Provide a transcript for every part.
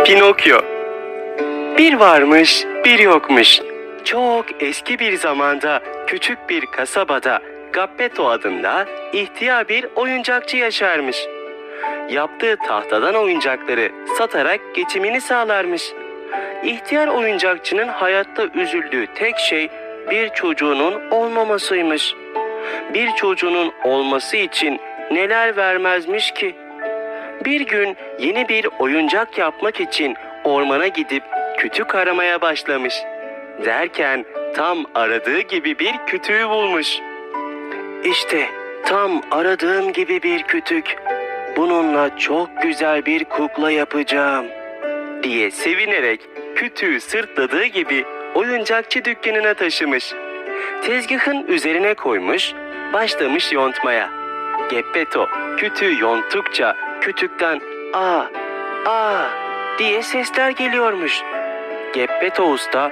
Pinokyo. Bir varmış, bir yokmuş. Çok eski bir zamanda küçük bir kasabada Gappetto adında ihtiyar bir oyuncakçı yaşarmış. Yaptığı tahtadan oyuncakları satarak geçimini sağlarmış. İhtiyar oyuncakçının hayatta üzüldüğü tek şey bir çocuğunun olmamasıymış. Bir çocuğunun olması için neler vermezmiş ki? Bir gün yeni bir oyuncak yapmak için ormana gidip kütük aramaya başlamış. Derken tam aradığı gibi bir kütüğü bulmuş. İşte tam aradığım gibi bir kütük. Bununla çok güzel bir kukla yapacağım diye sevinerek kütüğü sırtladığı gibi oyuncakçı dükkanına taşımış. Tezgahın üzerine koymuş, başlamış yontmaya. Geppetto kütüğü yonttukça kütükten "aa, aa" diye sesler geliyormuş. Geppetto usta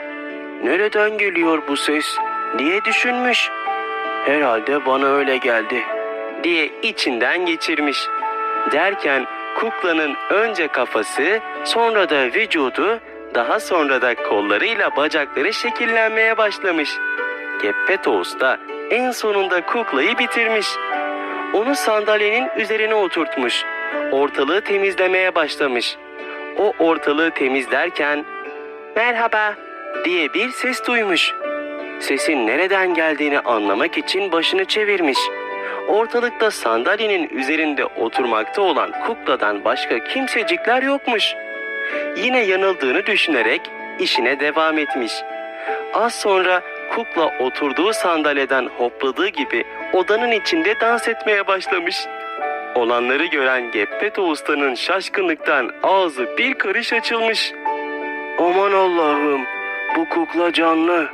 "Nereden geliyor bu ses?" diye düşünmüş. "Herhalde bana öyle geldi" diye içinden geçirmiş. Derken kuklanın önce kafası, sonra da vücudu, daha sonra da kollarıyla bacakları şekillenmeye başlamış. Geppetto usta en sonunda kuklayı bitirmiş. Onu sandalyenin üzerine oturtmuş. Ortalığı temizlemeye başlamış. O ortalığı temizlerken "Merhaba" diye bir ses duymuş. Sesin nereden geldiğini anlamak için başını çevirmiş. Ortalıkta sandalyenin üzerinde oturmakta olan kukladan başka kimsecikler yokmuş. Yine yanıldığını düşünerek işine devam etmiş. Az sonra kukla oturduğu sandalyeden hopladığı gibi odanın içinde dans etmeye başlamış. Olanları gören Geppetto ustanın şaşkınlıktan ağzı bir karış açılmış. "Aman Allah'ım, bu kukla canlı.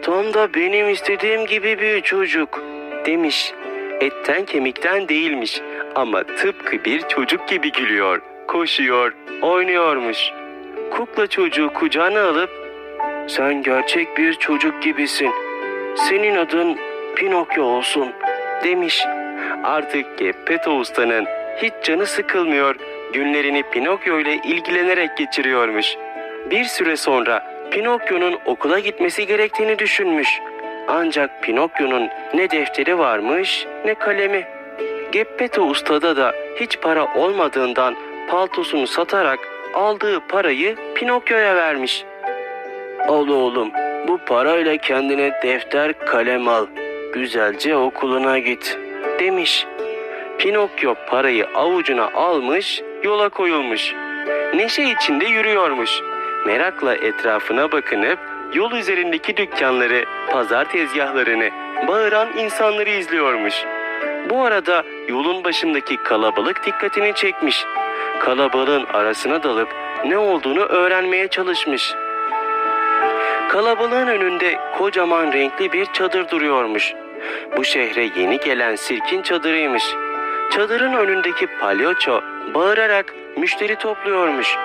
Tam da benim istediğim gibi bir çocuk" demiş. Etten kemikten değilmiş ama tıpkı bir çocuk gibi gülüyor, koşuyor, oynuyormuş. Kukla çocuğu kucağına alıp "Sen gerçek bir çocuk gibisin. Senin adın Pinokyo olsun" demiş. Artık Geppetto ustanın hiç canı sıkılmıyor, günlerini Pinokyo ile ilgilenerek geçiriyormuş. Bir süre sonra Pinokyo'nun okula gitmesi gerektiğini düşünmüş. Ancak Pinokyo'nun ne defteri varmış ne kalemi. Geppetto ustada da hiç para olmadığından paltosunu satarak aldığı parayı Pinokyo'ya vermiş. "Al oğlum, bu parayla kendine defter kalem al. Güzelce okuluna git" demiş. Pinokyo parayı avucuna almış, yola koyulmuş. Neşe içinde yürüyormuş. Merakla etrafına bakınıp yol üzerindeki dükkanları, pazar tezgahlarını, bağıran insanları izliyormuş. Bu arada yolun başındaki kalabalık dikkatini çekmiş. Kalabalığın arasına dalıp ne olduğunu öğrenmeye çalışmış. Kalabalığın önünde kocaman renkli bir çadır duruyormuş. Bu şehre yeni gelen sirkin çadırıymış. Çadırın önündeki palyaço bağırarak müşteri topluyormuş.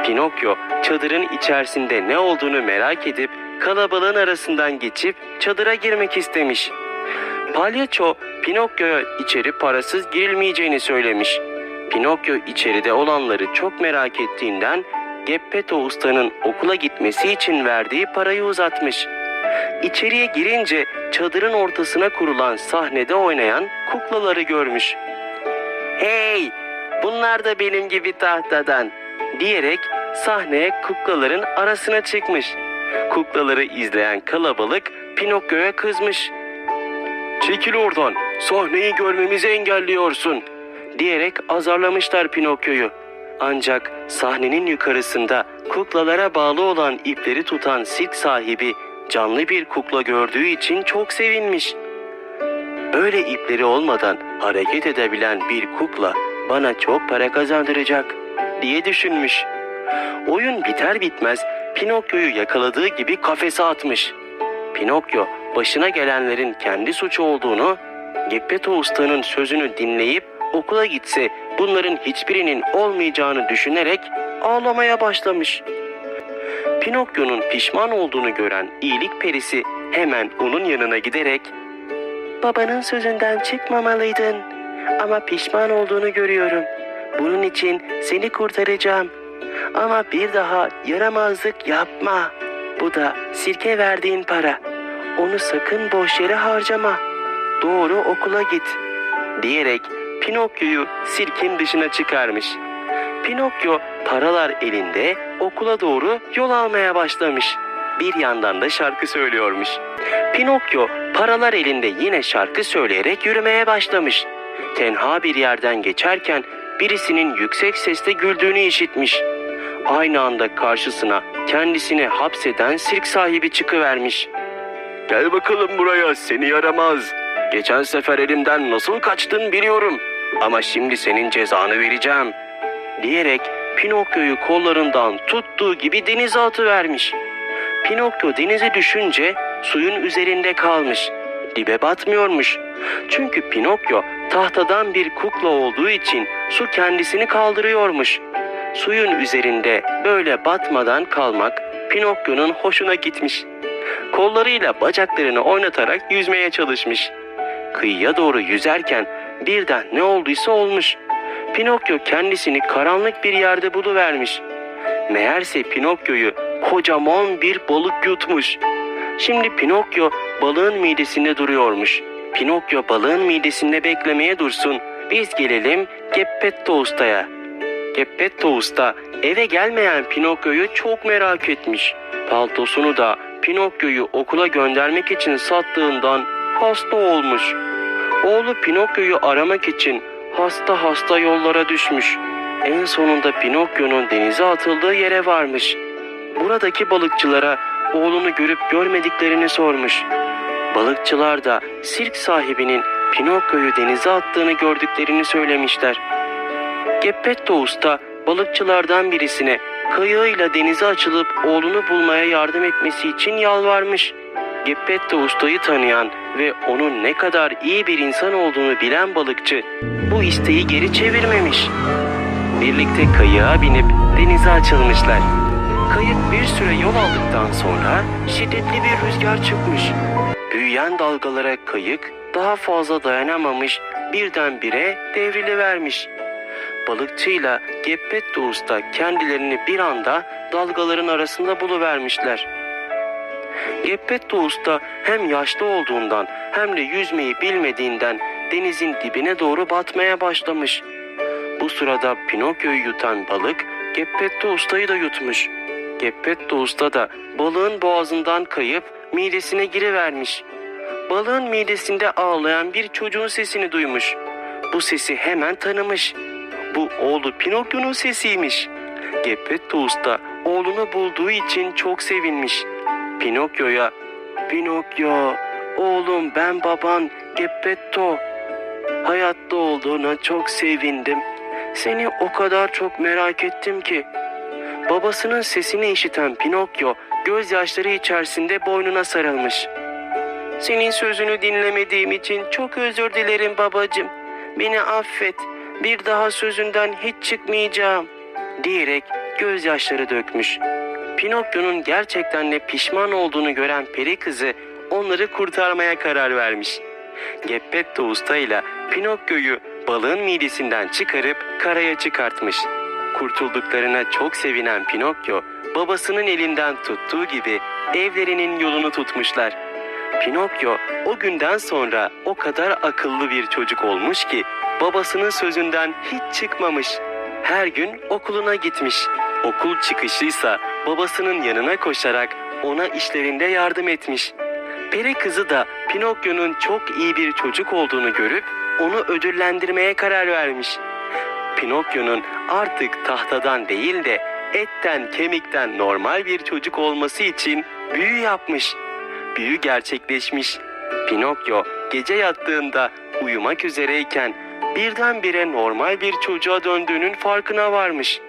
Pinokyo çadırın içerisinde ne olduğunu merak edip kalabalığın arasından geçip çadıra girmek istemiş. Palyaço Pinokyo'ya içeri parasız girilmeyeceğini söylemiş. Pinokyo içeride olanları çok merak ettiğinden Geppetto ustanın okula gitmesi için verdiği parayı uzatmış. İçeriye girince çadırın ortasına kurulan sahnede oynayan kuklaları görmüş. "Hey, bunlar da benim gibi tahtadan" diyerek sahneye kuklaların arasına çıkmış. Kuklaları izleyen kalabalık Pinokyo'ya kızmış. "Çekil oradan, sahneyi görmemizi engelliyorsun" diyerek azarlamışlar Pinokyo'yu. Ancak sahnenin yukarısında kuklalara bağlı olan ipleri tutan sirk sahibi canlı bir kukla gördüğü için çok sevinmiş. "Böyle ipleri olmadan hareket edebilen bir kukla bana çok para kazandıracak" diye düşünmüş. Oyun biter bitmez Pinokyo'yu yakaladığı gibi kafese atmış. Pinokyo başına gelenlerin kendi suçu olduğunu, Geppetto ustanın sözünü dinleyip okula gitse bunların hiçbirinin olmayacağını düşünerek ağlamaya başlamış. Pinokyo'nun pişman olduğunu gören iyilik perisi hemen onun yanına giderek "Babanın sözünden çıkmamalıydın ama pişman olduğunu görüyorum. Bunun için seni kurtaracağım. Ama bir daha yaramazlık yapma. Bu da sirke verdiğin para. Onu sakın boş yere harcama. Doğru okula git." diyerek Pinokyo'yu sirkin dışına çıkarmış. Pinokyo paralar elinde okula doğru yol almaya başlamış. Bir yandan da şarkı söylüyormuş. Pinokyo paralar elinde yine şarkı söyleyerek yürümeye başlamış. Tenha bir yerden geçerken birisinin yüksek sesle güldüğünü işitmiş. Aynı anda karşısına kendisini hapseden sirk sahibi çıkıvermiş. "Gel bakalım buraya seni yaramaz. Geçen sefer elimden nasıl kaçtın biliyorum. Ama şimdi senin cezanı vereceğim." diyerek Pinokyo'yu kollarından tuttuğu gibi denize atıvermiş. Pinokyo denize düşünce suyun üzerinde kalmış. Dibe batmıyormuş. Çünkü Pinokyo tahtadan bir kukla olduğu için su kendisini kaldırıyormuş. Suyun üzerinde böyle batmadan kalmak Pinokyo'nun hoşuna gitmiş. Kollarıyla bacaklarını oynatarak yüzmeye çalışmış. Kıyıya doğru yüzerken birden ne olduysa olmuş. Pinokyo kendisini karanlık bir yerde buluvermiş. Meğerse Pinokyo'yu kocaman bir balık yutmuş. Şimdi Pinokyo balığın midesinde duruyormuş. Pinokyo balığın midesinde beklemeye dursun. Biz gelelim Geppetto Usta'ya. Geppetto Usta eve gelmeyen Pinokyo'yu çok merak etmiş. Paltosunu da Pinokyo'yu okula göndermek için sattığından hasta olmuş. Oğlu Pinokyo'yu aramak için hasta yollara düşmüş. En sonunda Pinokyo'nun denize atıldığı yere varmış. Buradaki balıkçılara oğlunu görüp görmediklerini sormuş. Balıkçılar da sirk sahibinin Pinokyo'yu denize attığını gördüklerini söylemişler. Geppetto Usta balıkçılardan birisine kayığıyla denize açılıp oğlunu bulmaya yardım etmesi için yalvarmış. Geppetto Usta'yı tanıyan ve onun ne kadar iyi bir insan olduğunu bilen balıkçı bu isteği geri çevirmemiş. Birlikte kayığa binip denize açılmışlar. Kayık bir süre yol aldıktan sonra şiddetli bir rüzgar çıkmış. Büyüyen dalgalara kayık daha fazla dayanamamış, birdenbire devrilivermiş. Balıkçıyla Geppetto Usta kendilerini bir anda dalgaların arasında buluvermişler. Geppetto Usta hem yaşlı olduğundan hem de yüzmeyi bilmediğinden denizin dibine doğru batmaya başlamış. Bu sırada Pinokyo'yu yutan balık Geppetto Usta'yı da yutmuş. Geppetto Usta da balığın boğazından kayıp midesine girivermiş. Balığın midesinde ağlayan bir çocuğun sesini duymuş. Bu sesi hemen tanımış. Bu oğlu Pinokyo'nun sesiymiş. Geppetto Usta oğlunu bulduğu için çok sevinmiş. Pinokyo'ya "Pinokyo, oğlum ben baban Geppetto. Hayatta olduğuna çok sevindim. Seni o kadar çok merak ettim ki." Babasının sesini işiten Pinokyo gözyaşları içerisinde boynuna sarılmış. "Senin sözünü dinlemediğim için çok özür dilerim babacığım. Beni affet. Bir daha sözünden hiç çıkmayacağım." diyerek gözyaşları dökmüş. Pinokyo'nun gerçekten de pişman olduğunu gören peri kızı onları kurtarmaya karar vermiş. Geppetto Usta ile Pinokyo'yu balığın midesinden çıkarıp karaya çıkartmış. Kurtulduklarına çok sevinen Pinokyo, babasının elinden tuttuğu gibi evlerinin yolunu tutmuşlar. Pinokyo o günden sonra o kadar akıllı bir çocuk olmuş ki babasının sözünden hiç çıkmamış. Her gün okuluna gitmiş. Okul çıkışıysa babasının yanına koşarak ona işlerinde yardım etmiş. Peri kızı da Pinokyo'nun çok iyi bir çocuk olduğunu görüp onu ödüllendirmeye karar vermiş. Pinokyo'nun artık tahtadan değil de etten kemikten normal bir çocuk olması için büyü yapmış. Büyü gerçekleşmiş. Pinokyo gece yattığında uyumak üzereyken birdenbire normal bir çocuğa döndüğünün farkına varmış.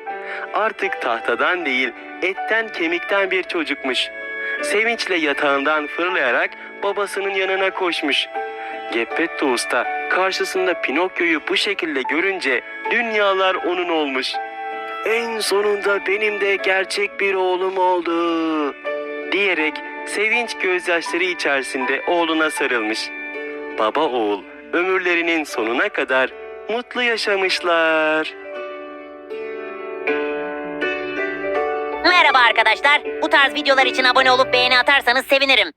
Artık tahtadan değil, etten kemikten bir çocukmuş. Sevinçle yatağından fırlayarak babasının yanına koşmuş. Geppetto Usta karşısında Pinokyo'yu bu şekilde görünce dünyalar onun olmuş. "En sonunda benim de gerçek bir oğlum oldu," diyerek sevinç gözyaşları içerisinde oğluna sarılmış. Baba oğul ömürlerinin sonuna kadar mutlu yaşamışlar. Merhaba arkadaşlar. Bu tarz videolar için abone olup beğeni atarsanız sevinirim.